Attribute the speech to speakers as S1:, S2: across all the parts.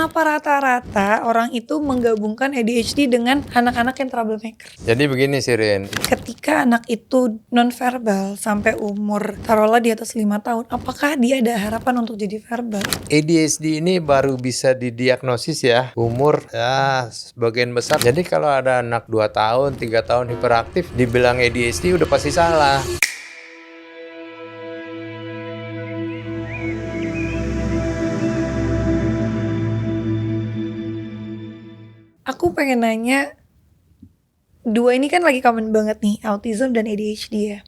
S1: kenapa rata-rata orang itu menggabungkan ADHD dengan anak-anak yang troublemaker?
S2: Jadi begini sih Rin.
S1: Ketika anak itu nonverbal sampai umur taruhlah di atas 5 tahun, apakah dia ada harapan untuk jadi verbal?
S2: ADHD ini baru bisa didiagnosis ya umur ya sebagian besar. Jadi kalau ada anak 2 tahun, 3 tahun hiperaktif dibilang ADHD udah pasti salah.
S1: Aku pengen nanya, dua ini kan lagi common banget nih, autism dan ADHD ya.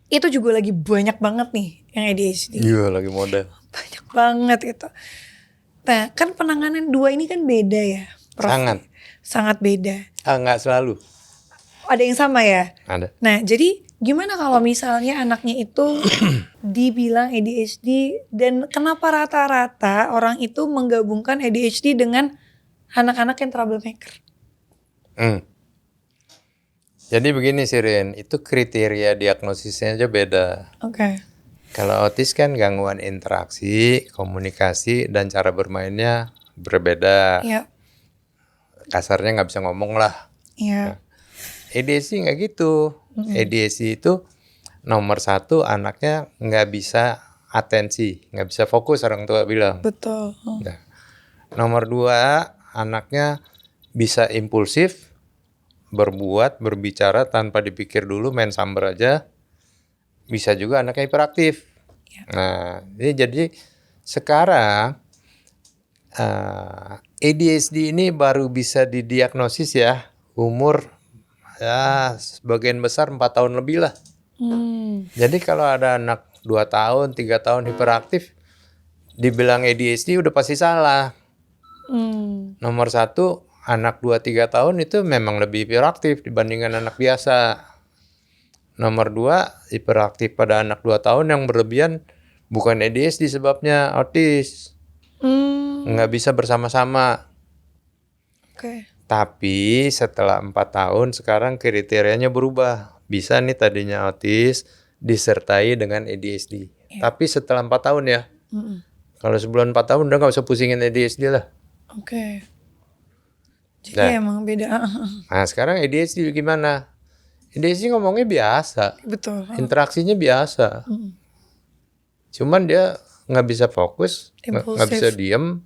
S1: Itu juga lagi banyak banget nih yang ADHD.
S2: Iya lagi model.
S1: Banyak banget gitu. Nah kan penanganan dua ini kan beda ya, Prof? Sangat beda.
S2: Nggak selalu.
S1: Ada yang sama ya?
S2: Ada.
S1: Nah jadi gimana kalau misalnya anaknya itu dibilang ADHD, dan kenapa rata-rata orang itu menggabungkan ADHD dengan anak-anak yang troublemaker?
S2: Jadi begini sih Rin, itu kriteria diagnosisnya aja beda.
S1: Oke.
S2: Kalau autis kan gangguan interaksi, komunikasi, dan cara bermainnya berbeda.
S1: Iya.
S2: Kasarnya nggak bisa ngomong lah.
S1: Iya.
S2: ADHD nggak gitu. ADHD itu nomor 1 anaknya nggak bisa atensi, nggak bisa fokus orang tua bilang.
S1: Betul.
S2: Nah, nomor 2 anaknya bisa impulsif, berbuat, berbicara tanpa dipikir dulu, main samber aja. Bisa juga anaknya hiperaktif.
S1: Ya.
S2: Nah, jadi sekarang ADHD ini baru bisa didiagnosis ya umur ya sebagian besar 4 tahun lebih lah. Jadi kalau ada anak 2 tahun, 3 tahun hiperaktif dibilang ADHD udah pasti salah. Nomor 1 anak 2-3 tahun itu memang lebih hiperaktif dibandingkan anak biasa. Nomor 2 hiperaktif pada anak 2 tahun yang berlebihan bukan ADHD sebabnya autis. Nggak bisa bersama-sama.
S1: Oke.
S2: Tapi setelah 4 tahun sekarang kriterianya berubah. Bisa nih tadinya autis disertai dengan ADHD. Tapi setelah 4 tahun ya. Kalau sebelum 4 tahun udah nggak usah pusingin ADHD lah.
S1: Oke. Jadi emang beda.
S2: Nah sekarang ADHD gimana? ADHD ngomongnya biasa.
S1: Betul.
S2: Interaksinya biasa. Cuman dia nggak bisa fokus, nggak bisa diem,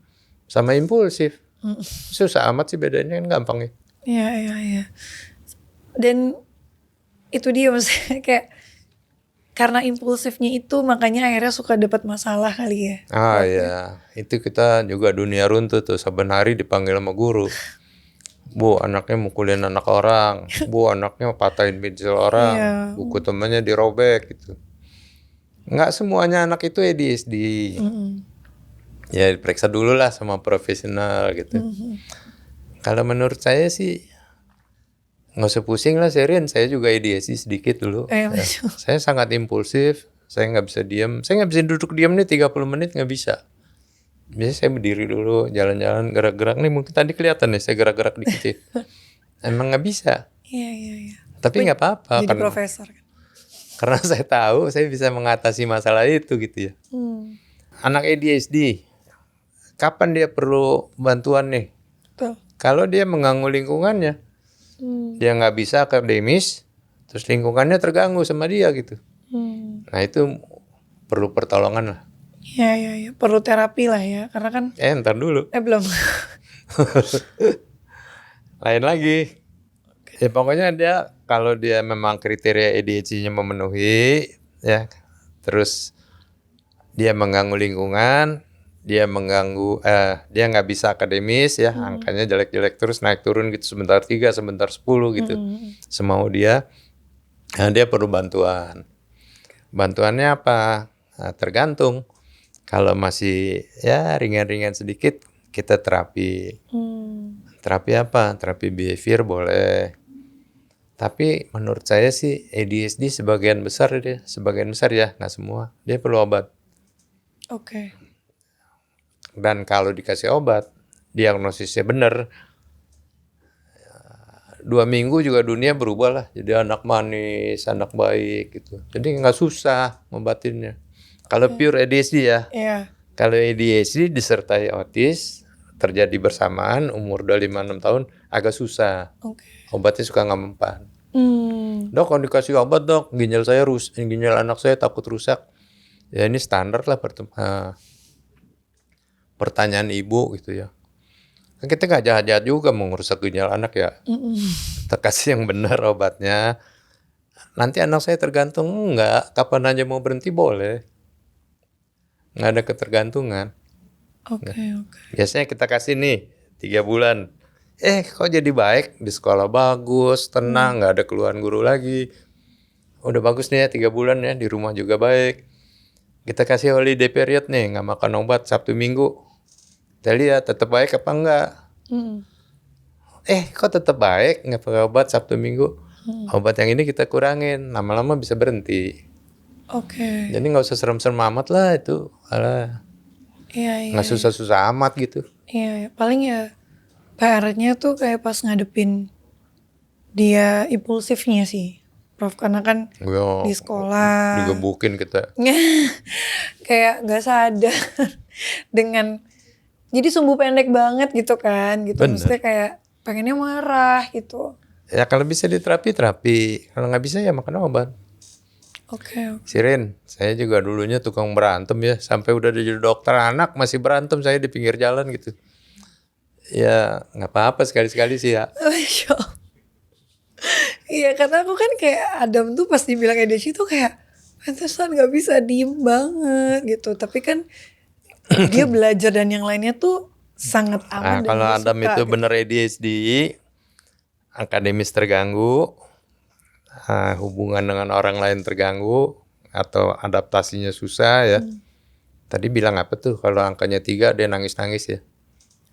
S2: sama impulsif. Susah amat sih bedanya, kan gampang ya.
S1: Iya. Dan itu dia maksudnya kayak karena impulsifnya itu makanya akhirnya suka dapat masalah kali ya.
S2: Iya, itu kita juga dunia runtuh tuh, saben hari dipanggil sama guru. Bu, anaknya mukulin anak orang. Bu, anaknya patahin pensil orang. Buku temannya dirobek gitu. Nggak semuanya anak itu ADHD. Ya diperiksa dulu lah sama profesional gitu. Kalau menurut saya sih nggak usah pusing lah Sherin. Saya juga ADHD sedikit dulu. Saya sangat impulsif. Saya nggak bisa diam. Saya nggak bisa duduk diam nih 30 menit, nggak bisa. Biasanya saya berdiri dulu, jalan-jalan, gerak-gerak. Nih mungkin tadi kelihatan nih saya gerak-gerak dikit. Emang nggak bisa.
S1: Iya.
S2: Tapi nggak apa-apa.
S1: Jadi profesor kan.
S2: Karena saya tahu saya bisa mengatasi masalah itu gitu ya. Anak ADHD, kapan dia perlu bantuan nih?
S1: Betul.
S2: Kalau dia mengganggu lingkungannya, dia nggak bisa akademis, terus lingkungannya terganggu sama dia gitu. Nah itu perlu pertolongan lah.
S1: Iya. Perlu terapi lah ya, karena kan.
S2: Ntar dulu.
S1: Belum.
S2: Lain lagi. Ya pokoknya dia kalau dia memang kriteria ADHD-nya memenuhi, ya, terus dia mengganggu lingkungan, dia nggak bisa akademis ya, angkanya jelek-jelek terus naik turun gitu, sebentar 3, sebentar 10 gitu, semau dia, nah dia perlu bantuan. Bantuannya apa? Nah, tergantung. Kalau masih ya ringan-ringan sedikit, kita terapi. Terapi apa? Terapi behavior boleh. Tapi menurut saya sih ADHD sebagian besar ya, nggak semua. Dia perlu obat.
S1: Oke.
S2: Dan kalau dikasih obat, diagnosisnya benar, 2 minggu juga dunia berubah lah. Jadi anak manis, anak baik gitu. Jadi nggak susah ngobatinnya. Kalau pure ADHD ya.
S1: Iya.
S2: Kalau ADHD disertai autis terjadi bersamaan umur 25-6 tahun agak susah.
S1: Oke.
S2: Obatnya suka nggak mempan.
S1: Hmm.
S2: Dok, kalau dikasih obat dok, ginjal anak saya takut rusak. Ya ini standar lah pertanyaan ibu gitu ya. Kan kita nggak jahat-jahat juga mau ngerusak ginjal anak ya. Kita kasih yang benar obatnya. Nanti anak saya tergantung enggak, kapan aja mau berhenti boleh. Nggak ada ketergantungan.
S1: Oke.
S2: Biasanya kita kasih nih 3 bulan. Kok jadi baik? Di sekolah bagus, tenang, nggak ada keluhan guru lagi. Udah bagus nih ya 3 bulan ya, di rumah juga baik. Kita kasih holiday period nih, nggak makan obat Sabtu Minggu. Kita lihat tetap baik apa enggak. Kok tetap baik, nggak pakai obat Sabtu Minggu. Obat yang ini kita kurangin, lama-lama bisa berhenti.
S1: Oke.
S2: Jadi nggak usah serem-serem amat lah itu. Alah,
S1: Iya.
S2: nggak susah-susah amat gitu.
S1: Iya. Paling ya PR-nya tuh kayak pas ngadepin dia impulsifnya sih, Prof. Karena kan di sekolah
S2: digebukin kita.
S1: kayak nggak sadar dengan jadi sumbu pendek banget gitu kan, gitu.
S2: Bener.
S1: Maksudnya kayak pengennya marah gitu.
S2: Ya kalau bisa diterapi, kalau nggak bisa ya makan obat.
S1: Oke.
S2: Sirin, saya juga dulunya tukang berantem ya, sampai udah jadi dokter anak masih berantem saya di pinggir jalan gitu. Ya nggak apa-apa sekali-sekali sih ya.
S1: Iya, karena aku kan kayak Adam tuh pas dibilang ADHD tuh kayak pantesan nggak bisa diem banget gitu. Tapi kan dia belajar dan yang lainnya tuh sangat aman.
S2: Nah, kalau
S1: dia
S2: Adam
S1: suka,
S2: itu
S1: gitu.
S2: bener ADHD, akademis terganggu, hubungan dengan orang lain terganggu, atau adaptasinya susah ya. Tadi bilang apa tuh kalau angkanya 3 dia nangis-nangis ya?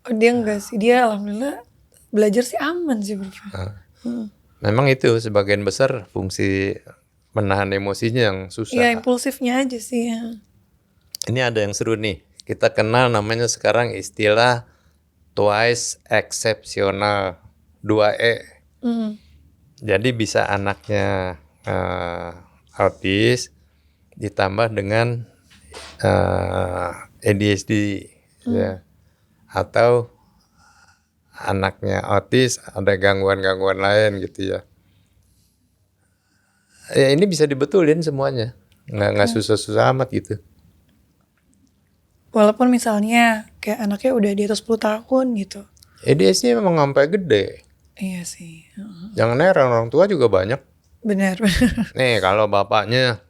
S1: Oh, dia enggak sih, dia alhamdulillah belajar sih aman sih.
S2: Memang itu sebagian besar fungsi menahan emosinya yang susah.
S1: Iya, impulsifnya aja sih. Ya.
S2: Ini ada yang seru nih. Kita kenal namanya sekarang istilah twice exceptional, 2E. Jadi bisa anaknya autis ditambah dengan ADHD ya. Atau anaknya autis ada gangguan-gangguan lain gitu ya. Ya ini bisa dibetulin semuanya. Nggak susah-susah amat gitu.
S1: Walaupun misalnya kayak anaknya udah di atas 10 tahun gitu.
S2: ADHD memang sampai gede.
S1: Iya sih.
S2: Jangan heran, orang tua juga banyak.
S1: Benar.
S2: Nih kalau bapaknya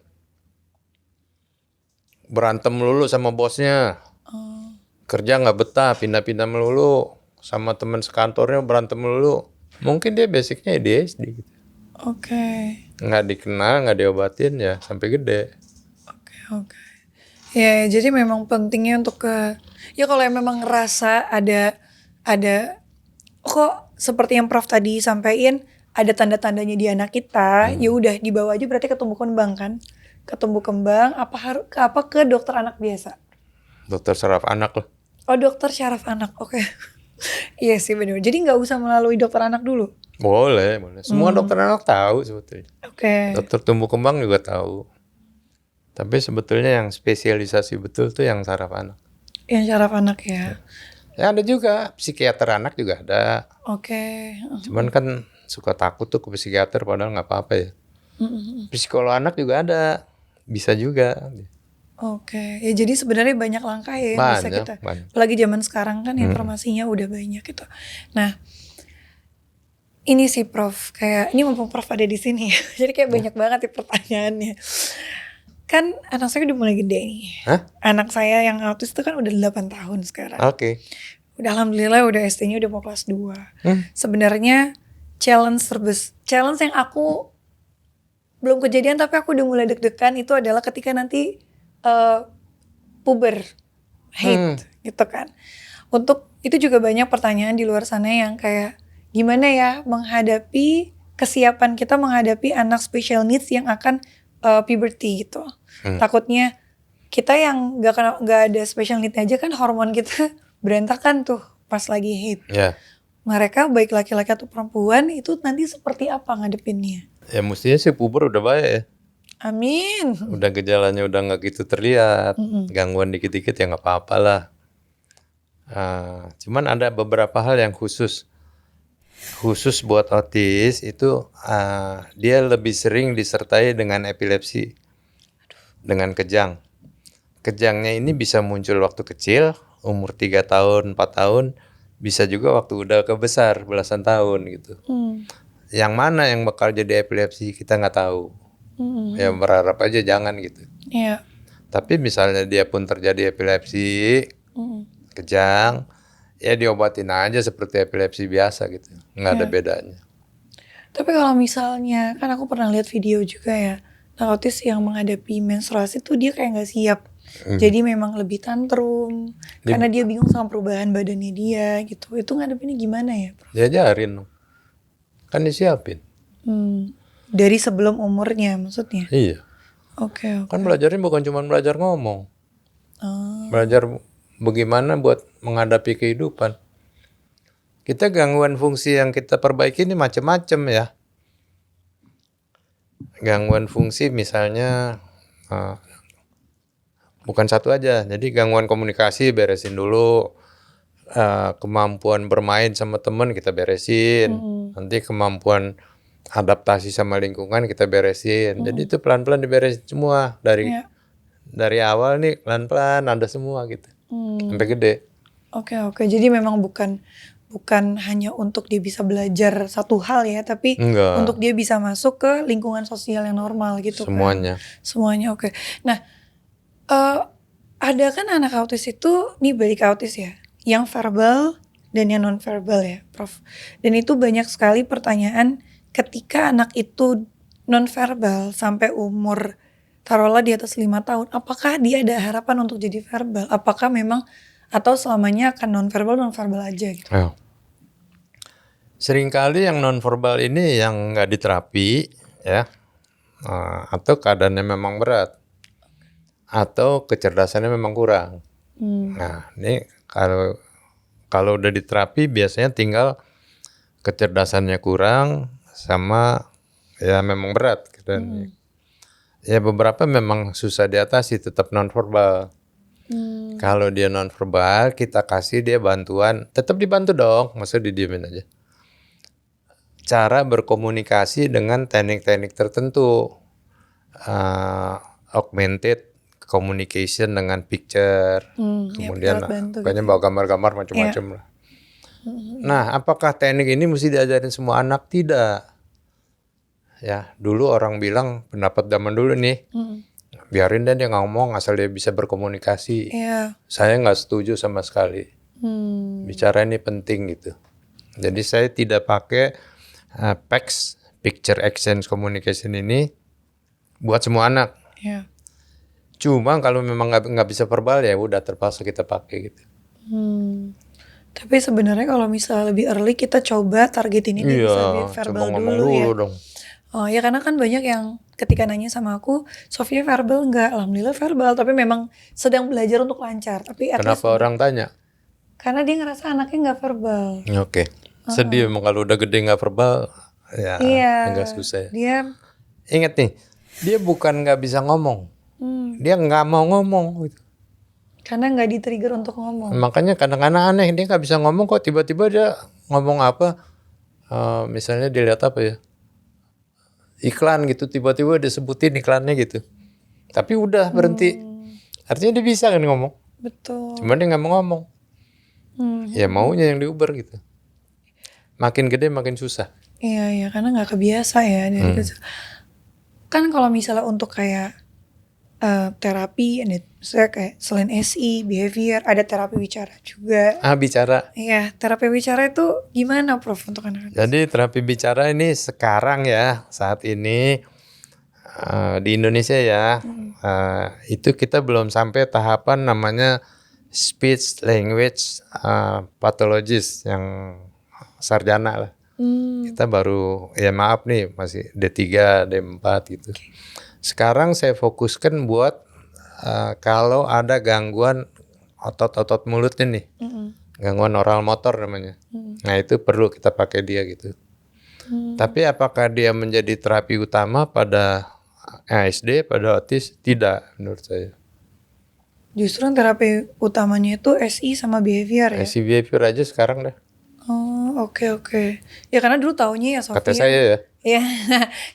S2: berantem melulu sama bosnya, kerja nggak betah, pindah-pindah melulu, sama teman sekantornya berantem melulu, mungkin dia basicnya ADHD gitu.
S1: Oke.
S2: Nggak dikenal, nggak diobatin ya sampai gede.
S1: Oke. Ya, jadi memang pentingnya untuk ya kalau yang memang ngerasa ada kok seperti yang Prof tadi sampaikan ada tanda-tandanya di anak kita, ya udah dibawa aja berarti ke tumbuh kembang kan. Ke tumbuh kembang apa ke dokter anak biasa.
S2: Dokter saraf anak lah.
S1: Oh, dokter syaraf anak. Oke. Iya sih benar. Jadi nggak usah melalui dokter anak dulu.
S2: Boleh. Semua dokter anak tahu sebetulnya.
S1: Oke.
S2: Dokter tumbuh kembang juga tahu. Tapi sebetulnya yang spesialisasi betul tuh yang saraf anak.
S1: Yang syaraf anak ya.
S2: Ya ada juga, psikiater anak juga ada.
S1: Oke.
S2: Cuman kan suka takut tuh ke psikiater padahal nggak apa-apa ya. Psikolog anak juga ada, bisa juga.
S1: Oke, ya jadi sebenarnya banyak langkah ya yang bisa kita. Apalagi zaman sekarang kan informasinya udah banyak gitu. Nah, ini sih Prof, kayak ini mumpung Prof ada di sini ya. Jadi kayak banyak banget ya pertanyaannya. Kan anak saya udah mulai gede nih.
S2: Hah?
S1: Anak saya yang autis itu kan udah 8 tahun sekarang.
S2: Oke.
S1: Udah alhamdulillah udah SD-nya udah mau kelas 2. Sebenarnya challenge yang aku belum kejadian tapi aku udah mulai deg-degan itu adalah ketika nanti puber hate gitu kan. Untuk itu juga banyak pertanyaan di luar sana yang kayak gimana ya menghadapi kesiapan kita menghadapi anak special needs yang akan puberty gitu. Takutnya kita yang gak ada special need aja kan hormon kita berantakan tuh pas lagi hate.
S2: Ya.
S1: Mereka baik laki-laki atau perempuan itu nanti seperti apa ngadepinnya?
S2: Ya mestinya sih puber udah baik ya.
S1: Amin.
S2: Udah gejalanya udah nggak gitu terlihat, gangguan dikit-dikit ya nggak apa-apa lah. Cuman ada beberapa hal yang khusus buat autis itu, dia lebih sering disertai dengan epilepsi, dengan kejang. Kejangnya ini bisa muncul waktu kecil, umur 3 tahun, 4 tahun, bisa juga waktu udah kebesar, belasan tahun gitu. Yang mana yang bakal jadi epilepsi kita nggak tahu. Ya berharap aja jangan gitu.
S1: Iya.
S2: Tapi misalnya dia pun terjadi epilepsi, kejang, ya diobatin aja seperti epilepsi biasa gitu. Nggak ada bedanya.
S1: Tapi kalau misalnya, kan aku pernah lihat video juga ya, anak autis yang menghadapi menstruasi tuh dia kayak nggak siap. Jadi memang lebih tantrum, karena dia bingung sama perubahan badannya dia gitu. Itu ngadepinnya gimana ya, Prof?
S2: Diajarin, kan disiapin.
S1: Dari sebelum umurnya maksudnya?
S2: Iya.
S1: Oke.
S2: Kan belajarin bukan cuma belajar ngomong. Belajar bagaimana buat menghadapi kehidupan. Kita gangguan fungsi yang kita perbaiki ini macam-macam ya. Gangguan fungsi misalnya bukan satu aja. Jadi gangguan komunikasi beresin dulu. Kemampuan bermain sama teman kita beresin. Nanti kemampuan adaptasi sama lingkungan kita beresin. Jadi itu pelan-pelan diberesin semua dari awal nih pelan-pelan ada semua gitu. Sampai gede.
S1: Oke. Jadi memang bukan hanya untuk dia bisa belajar satu hal ya, tapi
S2: Enggak.
S1: untuk dia bisa masuk ke lingkungan sosial yang normal gitu
S2: Semuanya.
S1: kan. Semuanya oke. Nah, ada kan anak autis itu, nih balik autis ya, yang verbal dan yang non verbal ya, Prof. Dan itu banyak sekali pertanyaan ketika anak itu non verbal sampai umur taruhlah di atas 5 tahun, apakah dia ada harapan untuk jadi verbal? Apakah memang atau selamanya akan non verbal aja gitu?
S2: Seringkali yang non verbal ini yang nggak diterapi ya, atau keadaannya memang berat, atau kecerdasannya memang kurang. Nah ini kalau udah diterapi biasanya tinggal kecerdasannya kurang sama ya memang berat gitu. Ya beberapa memang susah diatasi tetap non verbal. Kalau dia non verbal kita kasih dia bantuan, tetap dibantu dong, masa didiemin aja. Cara berkomunikasi dengan teknik-teknik tertentu, augmented communication dengan picture, kemudian banyak bawa gambar-gambar macam-macam lah. Nah, apakah teknik ini mesti diajarin semua anak? Tidak. Ya, dulu orang bilang pendapat zaman dulu nih, biarin dia ngomong asal dia bisa berkomunikasi. Saya nggak setuju sama sekali. Bicara ini penting gitu. Jadi saya tidak pakai PAX, Picture Exchange Communication ini buat semua anak. Cuma kalau memang nggak bisa verbal ya udah terpaksa kita pakai gitu.
S1: Tapi sebenarnya kalau misalnya lebih early kita coba targetin ini bisa verbal dulu ya. Dong. Oh ya, karena kan banyak yang ketika nanya sama aku, Sofia verbal enggak? Alhamdulillah verbal, tapi memang sedang belajar untuk lancar. Tapi
S2: kenapa orang tanya?
S1: Karena dia ngerasa anaknya nggak verbal.
S2: Oke. Sedih emang kalau udah gede nggak verbal, ya agak susah.
S1: Dia
S2: ingat nih, dia bukan nggak bisa ngomong, dia nggak mau ngomong gitu.
S1: Karena nggak di-trigger untuk ngomong.
S2: Makanya kadang-kadang aneh, dia nggak bisa ngomong kok tiba-tiba dia ngomong apa, misalnya dia lihat apa ya, iklan gitu, tiba-tiba dia sebutin iklannya gitu. Tapi udah berhenti, artinya dia bisa kan ngomong.
S1: Betul.
S2: Cuma dia nggak mau ngomong. Ya maunya yang diuber gitu. Makin gede makin susah.
S1: Iya, karena nggak kebiasa ya dari kecil. Kan kalau misalnya untuk kayak terapi, misalnya kayak selain SI, behavior, ada terapi bicara juga.
S2: Bicara.
S1: Iya, terapi bicara itu gimana, Prof, untuk anak-anak?
S2: Jadi terapi bicara ini sekarang ya, saat ini di Indonesia ya, itu kita belum sampai tahapan namanya speech language pathologist yang sarjana lah. Kita baru, ya maaf nih, masih D3, D4 gitu. Sekarang saya fokuskan buat kalau ada gangguan otot-otot mulutnya nih, gangguan oral motor namanya. Nah itu perlu kita pakai dia gitu. Tapi apakah dia menjadi terapi utama pada ASD pada autis tidak menurut saya.
S1: Justru yang terapi utamanya itu SI sama behavior ya.
S2: SI behavior aja sekarang dah.
S1: Oh, oke. Ya karena dulu taunya ya Sofia.
S2: Kata saya ya.
S1: Ya,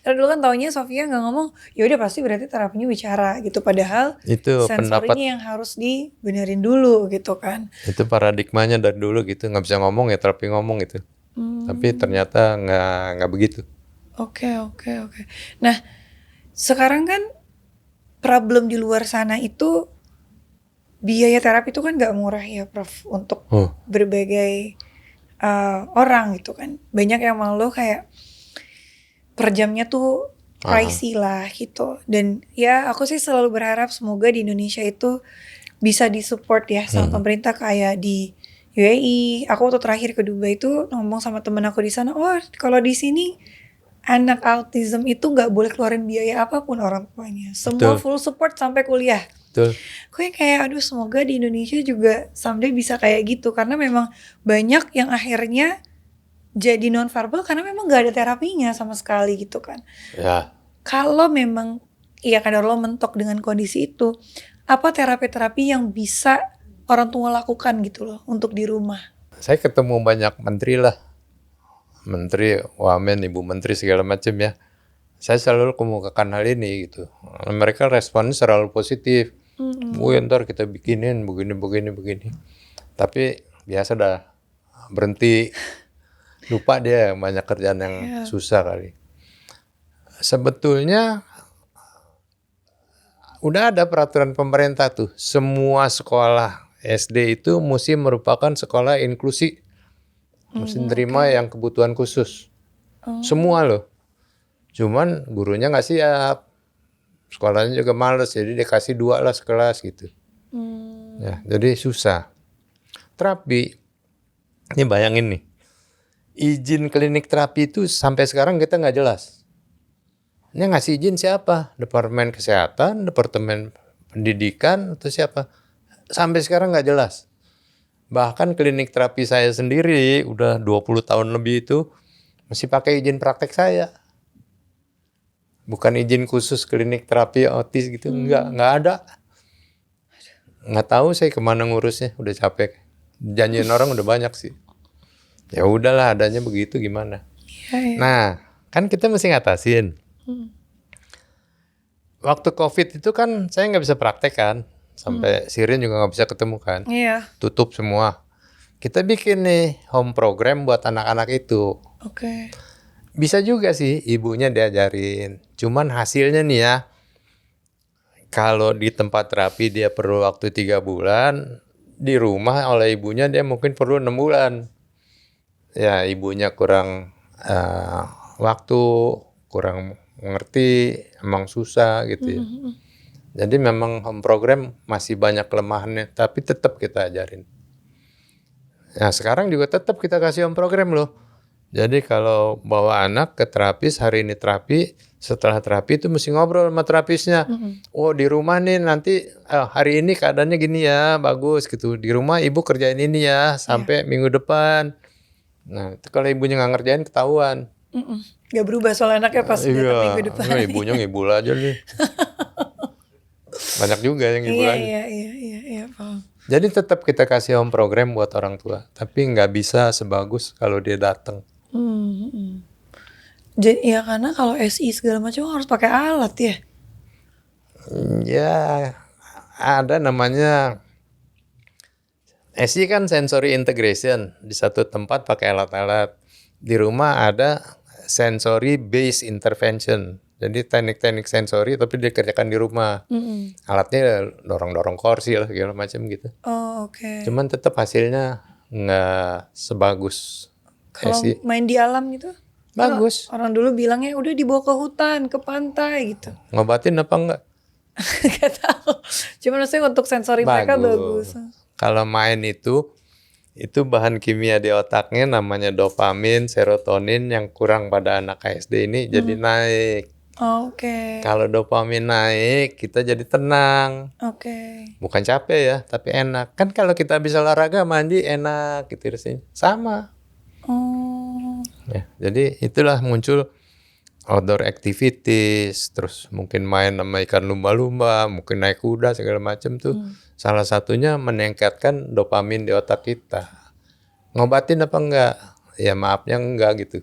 S1: karena dulu kan taunya Sofia nggak ngomong, ya udah pasti berarti terapinya bicara gitu. Padahal
S2: Itu
S1: sensorinya
S2: pendapat,
S1: yang harus dibenerin dulu gitu kan.
S2: itu paradigmanya dari dulu gitu, nggak bisa ngomong ya terapi ngomong gitu. Tapi ternyata nggak begitu.
S1: Oke. Nah, sekarang kan problem di luar sana itu biaya terapi itu kan nggak murah ya, Prof, untuk berbagai orang gitu kan. Banyak yang malu kayak per jamnya tuh pricey lah gitu. Dan ya aku sih selalu berharap semoga di Indonesia itu bisa disupport ya sama pemerintah kayak di UAE. Aku waktu terakhir ke Dubai itu ngomong sama temen aku di sana, oh kalau di sini anak autism itu nggak boleh keluarin biaya apapun orang tuanya. Semua full support sampai kuliah.
S2: Betul.
S1: Gue kayak aduh semoga di Indonesia juga someday bisa kayak gitu. Karena memang banyak yang akhirnya jadi non-verbal karena memang gak ada terapinya sama sekali gitu kan.
S2: Ya.
S1: Kalau memang iya kadar lo mentok dengan kondisi itu, apa terapi-terapi yang bisa orang tua lakukan gitu loh untuk di rumah?
S2: Saya ketemu banyak menteri lah. Menteri, wamen, ibu menteri segala macam ya. Saya selalu kemukakan hal ini gitu. Mereka responnya selalu positif. Ntar kita bikinin begini. Tapi biasa dah berhenti. Lupa dia banyak kerjaan yang susah kali. Sebetulnya udah ada peraturan pemerintah tuh. Semua sekolah SD itu mesti merupakan sekolah inklusi. Mesti terima yang kebutuhan khusus. Semua loh. Cuman gurunya nggak siap. Sekolahnya juga males. Jadi dikasih 2 lah sekelas gitu. Ya, jadi susah. Terapi. Ini bayangin nih. Izin klinik terapi itu sampai sekarang kita nggak jelas. Ini ngasih izin siapa? Departemen Kesehatan, Departemen Pendidikan, atau siapa? Sampai sekarang nggak jelas. Bahkan klinik terapi saya sendiri udah 20 tahun lebih itu masih pakai izin praktek saya. Bukan izin khusus klinik terapi autis gitu, nggak ada. Nggak tahu saya kemana ngurusnya, udah capek. Janjiin orang udah banyak sih. Ya udahlah adanya begitu gimana.
S1: Ya.
S2: Nah, kan kita mesti ngatasin. Waktu COVID itu kan saya nggak bisa praktek kan. Sampai Sirin juga nggak bisa ketemu kan.
S1: Iya.
S2: Tutup semua. Kita bikin nih home program buat anak-anak itu.
S1: Oke.
S2: Bisa juga sih ibunya diajarin. Cuman hasilnya nih ya. Kalau di tempat terapi dia perlu waktu 3 bulan. Di rumah oleh ibunya dia mungkin perlu 6 bulan. Ya ibunya kurang waktu, kurang mengerti, emang susah gitu ya. Jadi memang home program masih banyak kelemahannya, tapi tetap kita ajarin. Nah sekarang juga tetap kita kasih home program loh. Jadi kalau bawa anak ke terapis, hari ini terapi, setelah terapi itu mesti ngobrol sama terapisnya. Oh di rumah nih nanti hari ini keadaannya gini ya, bagus gitu. Di rumah ibu kerjain ini ya, sampai minggu depan. Nah itu kalau ibunya nggak ngerjain ketahuan.
S1: Gak berubah soal anaknya pas datang minggu depan.
S2: Iya, ibunya ngibul aja nih. Banyak juga yang ngibul aja.
S1: Iya, paham.
S2: Jadi tetap kita kasih home program buat orang tua, tapi nggak bisa sebagus kalau dia datang.
S1: Jadi ya karena kalau SI segala macam harus pakai alat ya.
S2: Ya ada namanya SI kan sensory integration, di satu tempat pakai alat-alat. Di rumah ada sensory based intervention. Jadi teknik-teknik sensori tapi dikerjakan di rumah. Alatnya dorong-dorong kursi lah segala macam gitu.
S1: Oh, oke.
S2: Cuman tetap hasilnya nggak sebagus
S1: Kalau
S2: SI.
S1: main di alam gitu?
S2: Bagus.
S1: Orang dulu bilangnya udah dibawa ke hutan, ke pantai gitu.
S2: Ngobatin apa enggak?
S1: Gak tahu. Cuma maksudnya untuk sensori mereka bagus.
S2: Kalau main itu bahan kimia di otaknya namanya dopamin, serotonin yang kurang pada anak ASD ini jadi naik.
S1: Oke.
S2: Kalau dopamin naik, kita jadi tenang.
S1: Oke.
S2: Bukan capek ya, tapi enak. Kan kalau kita bisa olahraga, mandi enak gitu rasanya. Sama.
S1: Oh.
S2: Ya, jadi itulah muncul outdoor activities, terus mungkin main sama ikan lumba-lumba, mungkin naik kuda segala macam tuh. Salah satunya meningkatkan dopamin di otak kita. Ngobatin apa enggak? Ya maafnya enggak gitu.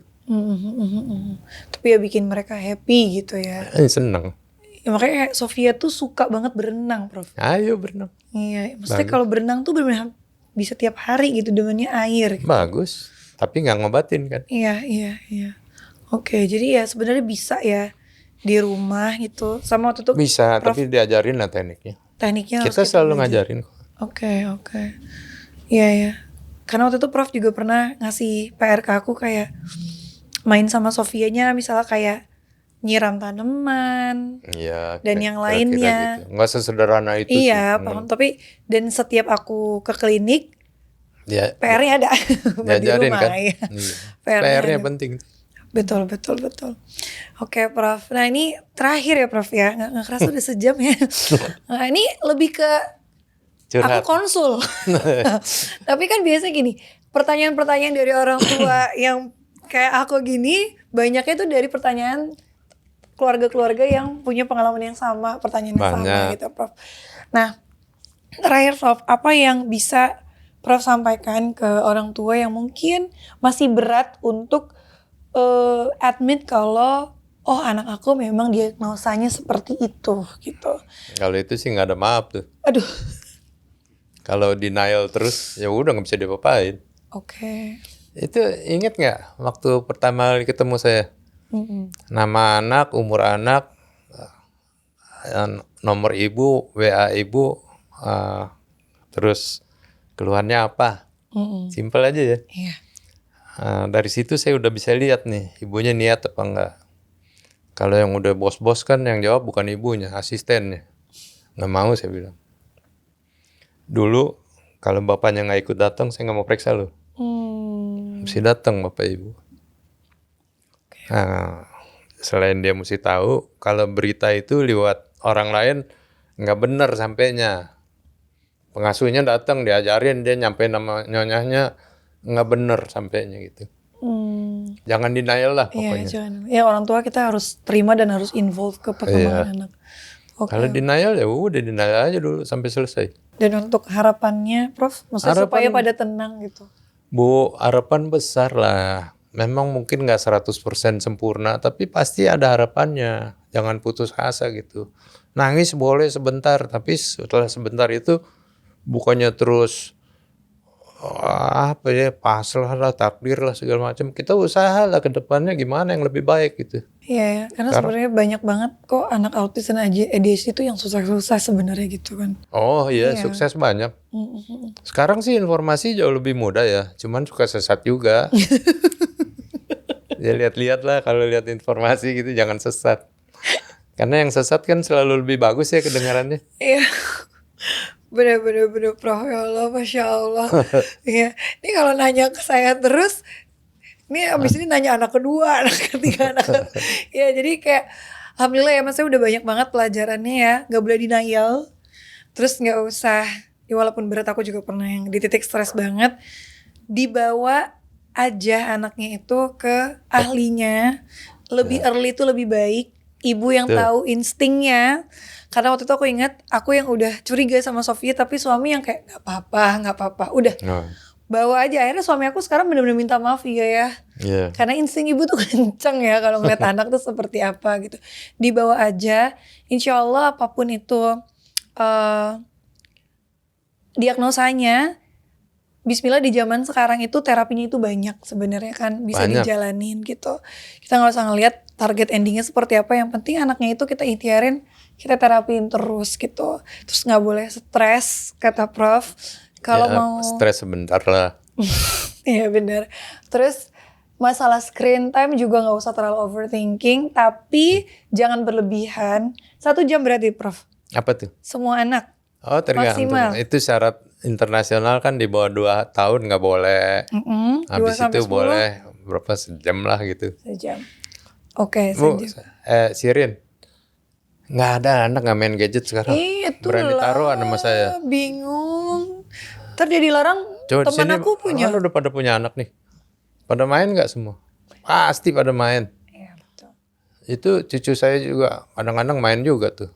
S1: Tapi ya bikin mereka happy gitu ya.
S2: Seneng.
S1: Ya, makanya Sofia tuh suka banget berenang, Prof.
S2: Ayo berenang.
S1: Iya, maksudnya kalau berenang tuh benar-benar bisa tiap hari gitu demennya air. Gitu.
S2: Bagus, tapi nggak ngobatin kan?
S1: Iya. Oke, jadi ya sebenarnya bisa ya di rumah gitu. Sama waktu itu
S2: Bisa,
S1: Prof,
S2: tapi diajarin lah tekniknya.
S1: tekniknya
S2: Kita
S1: harus
S2: selalu
S1: belajar.
S2: ngajarin kok.
S1: Oke. Iya. Karena waktu itu Prof juga pernah ngasih PR ke aku kayak main sama Sofianya misalnya kayak nyiram tanaman
S2: Iya.
S1: dan yang lainnya.
S2: Gitu. Nggak sesederhana itu sih.
S1: Iya, paham. Tapi dan setiap aku ke klinik
S2: Ya,
S1: PR-nya ada buat di
S2: diajarin
S1: rumah
S2: kan?
S1: ya.
S2: Iya.
S1: PR-nya
S2: PR-nya
S1: ada.
S2: penting.
S1: Betul. Oke, Prof. Nah, ini terakhir ya, Prof ya. Nggak kerasa udah sejam ya. Nah, ini lebih ke
S2: Curhat.
S1: aku konsul. Tapi kan biasanya gini, pertanyaan-pertanyaan dari orang tua yang kayak aku gini, banyaknya tuh dari pertanyaan keluarga-keluarga yang punya pengalaman yang sama, pertanyaan yang sama
S2: Banyak.
S1: gitu, Prof. Nah, terakhir, Prof, apa yang bisa Prof sampaikan ke orang tua yang mungkin masih berat untuk admit kalau anak aku memang diagnosanya seperti itu gitu.
S2: Kalau itu sih nggak ada maaf tuh.
S1: Aduh.
S2: Kalau denial terus, ya udah nggak bisa diapa-apain.
S1: Oke.
S2: Itu inget nggak waktu pertama kali ketemu saya? Nama anak, umur anak, nomor ibu, WA ibu, terus keluhannya apa? Simpel aja ya.
S1: Iya.
S2: Dari situ saya udah bisa lihat nih ibunya niat apa enggak. Kalau yang udah bos-bos kan yang jawab bukan ibunya, asistennya. Nggak mau saya bilang. Dulu kalau bapaknya nggak ikut datang, saya nggak mau periksa loh. Mesti datang bapak ibu. Nah, selain dia mesti tahu, kalau berita itu lewat orang lain nggak benar sampainya. Pengasuhnya datang diajarin, dia nyampein nama nyonyahnya nggak benar sampainya gitu. Jangan denial lah pokoknya.
S1: Iya, jangan. Ya orang tua kita harus terima dan harus involve ke perkembangan anak. Oke.
S2: Kalau denial ya udah denial aja dulu sampai selesai.
S1: Dan untuk harapannya, Prof, maksudnya supaya pada tenang gitu.
S2: Bu, harapan besar lah. Memang mungkin nggak 100% sempurna, tapi pasti ada harapannya. Jangan putus asa gitu. Nangis boleh sebentar, tapi setelah sebentar itu bukannya terus pasrah lah, takdir lah segala macam. Kita usaha lah ke depannya gimana yang lebih baik gitu.
S1: Iya, karena sebenarnya banyak banget kok anak autis dan ADHD itu yang susah-susah sebenarnya gitu kan.
S2: Oh iya, sukses banyak. Sekarang sih informasi jauh lebih mudah ya, cuman suka sesat juga. Ya lihat-lihat lah kalau lihat informasi gitu jangan sesat. Karena yang sesat kan selalu lebih bagus ya kedengarannya.
S1: Iya. Bener-bener Prof, ya Allah, Masya Allah. Iya. Ini kalau nanya ke saya terus, ini abis ini nanya anak kedua, anak ketiga, ya jadi kayak alhamdulillah ya, maksudnya udah banyak banget pelajarannya ya. Gak boleh denial. Terus gak usah, ya walaupun berat, aku juga pernah yang di titik stres banget, dibawa aja anaknya itu ke ahlinya. Lebih early itu lebih baik. Ibu yang tahu instingnya. Karena waktu itu aku ingat, aku yang udah curiga sama Sofia, tapi suami yang kayak gak apa-apa, udah bawa aja. Akhirnya suami aku sekarang benar-benar minta maaf ya.
S2: Yeah.
S1: Karena insting ibu tuh kenceng ya kalau ngeliat anak tuh seperti apa gitu. Dibawa aja, insya Allah apapun itu diagnosanya, Bismillah di zaman sekarang itu terapinya itu banyak sebenarnya kan, bisa dijalanin gitu. Kita nggak usah ngelihat target endingnya seperti apa, yang penting anaknya itu kita ikhtiarin, kita terapiin terus gitu. Terus nggak boleh stres kata Prof. Kalau mau
S2: stres sebentar lah.
S1: Iya benar. Terus masalah screen time juga nggak usah terlalu overthinking, tapi jangan berlebihan. 1 jam berarti Prof.
S2: Apa tuh?
S1: Semua anak.
S2: Oh tergantung.
S1: Maksimal.
S2: Itu syarat internasional kan di bawah 2 tahun nggak boleh. Habis itu 10. Boleh berapa sejam lah gitu.
S1: Sejam. Oke,
S2: Bu,
S1: sejam.
S2: Sirin, nggak ada anak nggak main gadget sekarang. Berani taruhan sama saya.
S1: Bingung. Ntar dia dilarang.
S2: Coba
S1: teman aku punya.
S2: Kan udah pada punya anak nih. Pada main nggak semua? Pasti pada main.
S1: Iya betul.
S2: Itu cucu saya juga kadang-kadang main juga tuh.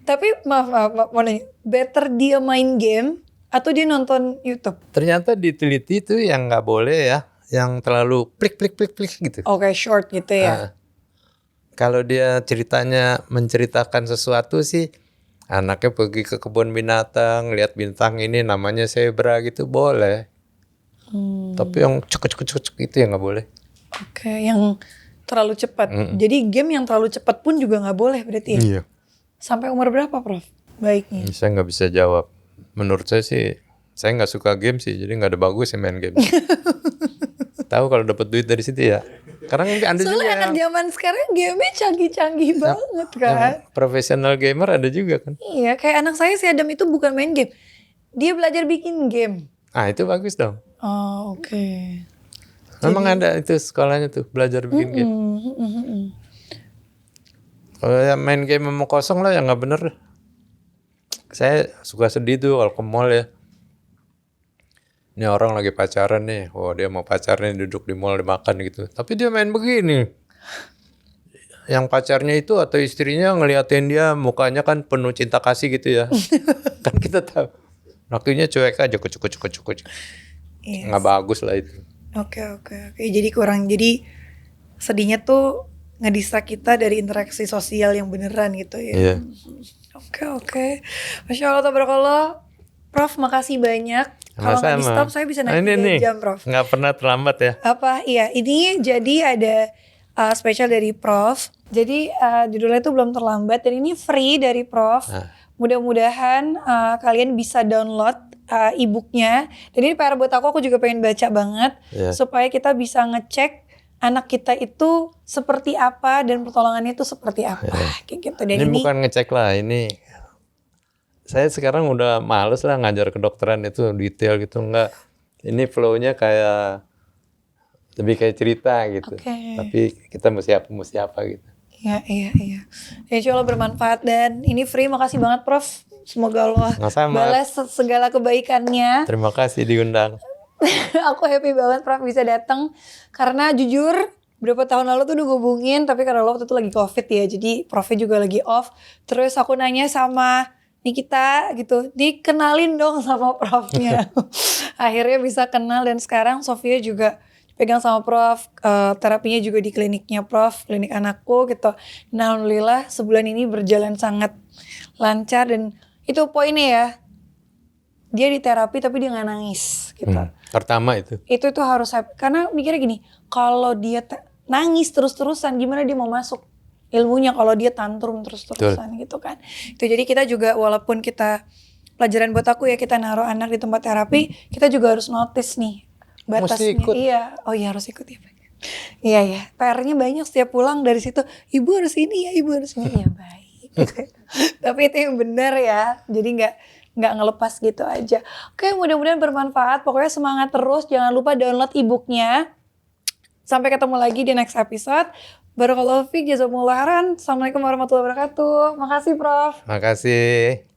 S1: Tapi maaf, mau nanya, better dia main game atau dia nonton YouTube?
S2: Ternyata diteliti tuh yang nggak boleh ya, yang terlalu plik gitu.
S1: Oke, short gitu ya.
S2: Kalau dia ceritanya menceritakan sesuatu sih, anaknya pergi ke kebun binatang, lihat bintang ini namanya zebra gitu boleh. Tapi yang cek itu yang nggak boleh.
S1: Oke, yang terlalu cepat. Jadi game yang terlalu cepat pun juga nggak boleh berarti ya?
S2: Iya.
S1: Sampai umur berapa, Prof? Baiknya.
S2: Saya nggak bisa jawab. Menurut saya sih, saya nggak suka game sih, jadi nggak ada bagus main game. Tahu kalau dapat duit dari situ ya. Karena mungkin Anda juga
S1: Soalnya anak
S2: yang
S1: zaman sekarang game-nya canggih-canggih banget kan.
S2: profesional gamer ada juga kan.
S1: Iya, kayak anak saya si Adam itu bukan main game. Dia belajar bikin game.
S2: Ah itu bagus dong.
S1: Oh, oke.
S2: Memang ada itu sekolahnya tuh belajar bikin game. Kalau yang main game mau kosong lah yang nggak bener. Saya suka sedih tuh kalau ke mall ya. Ini orang lagi pacaran nih. Oh dia mau pacarnya duduk di mall dimakan gitu. Tapi dia main begini. Yang pacarnya itu atau istrinya ngeliatin dia mukanya kan penuh cinta kasih gitu ya. Kan kita tahu. Lakinya cuek aja kucuk.
S1: Yes.
S2: Nggak bagus lah itu.
S1: Oke. Jadi sedihnya tuh ngedistract kita dari interaksi sosial yang beneran gitu ya.
S2: Iya.
S1: Oke. Masya Allah, tabarakallah. Prof, makasih banyak. Kalau nggak di stop saya bisa naik 3 jam, Prof.
S2: Nggak pernah terlambat ya.
S1: Apa? Iya, ini jadi ada spesial dari Prof. Jadi judulnya itu belum terlambat dan ini free dari Prof. Mudah-mudahan kalian bisa download e-booknya. Dan ini PR buat aku juga pengen baca banget supaya kita bisa ngecek anak kita itu seperti apa dan pertolongannya itu seperti apa. Kayak gitu. Dan
S2: ini bukan ngecek lah, ini saya sekarang udah males lah ngajar kedokteran itu detail gitu, enggak. Ini flow-nya kayak lebih kayak cerita gitu. Tapi kita mesti apa gitu.
S1: Iya. Insya Allah bermanfaat dan ini free. Makasih banget Prof. Semoga Allah balas segala kebaikannya.
S2: Terima kasih diundang.
S1: Aku happy banget Prof bisa datang karena jujur berapa tahun lalu tuh udah hubungin tapi karena waktu itu lagi COVID ya, jadi Profnya juga lagi off. Terus aku nanya sama Nikita gitu, dikenalin dong sama Profnya. Akhirnya bisa kenal dan sekarang Sofia juga pegang sama Prof, terapinya juga di kliniknya Prof, klinik anakku gitu. Nah, alhamdulillah sebulan ini berjalan sangat lancar dan itu poinnya ya. Dia di terapi tapi dia gak nangis gitu.
S2: Pertama itu.
S1: Itu harus happy. Karena mikirnya gini, kalau dia nangis terus-terusan gimana dia mau masuk ilmunya kalau dia tantrum terus-terusan gitu kan. Itu jadi kita juga walaupun kita pelajaran buat aku ya kita naruh anak di tempat terapi, kita juga harus notice nih batasnya.
S2: Mesti ikut.
S1: Iya, oh iya harus ikut ya. Iya. PR-nya banyak setiap pulang dari situ. Ibu harus ini ya, ibu harus ini ya baik. Tapi itu yang benar ya. Jadi nggak ngelepas gitu aja. Oke, mudah-mudahan bermanfaat. Pokoknya semangat terus. Jangan lupa download e-booknya. Sampai ketemu lagi di next episode. Barakallahu fiik, jazakumullah khairan. Assalamualaikum warahmatullahi wabarakatuh. Makasih Prof.
S2: Makasih.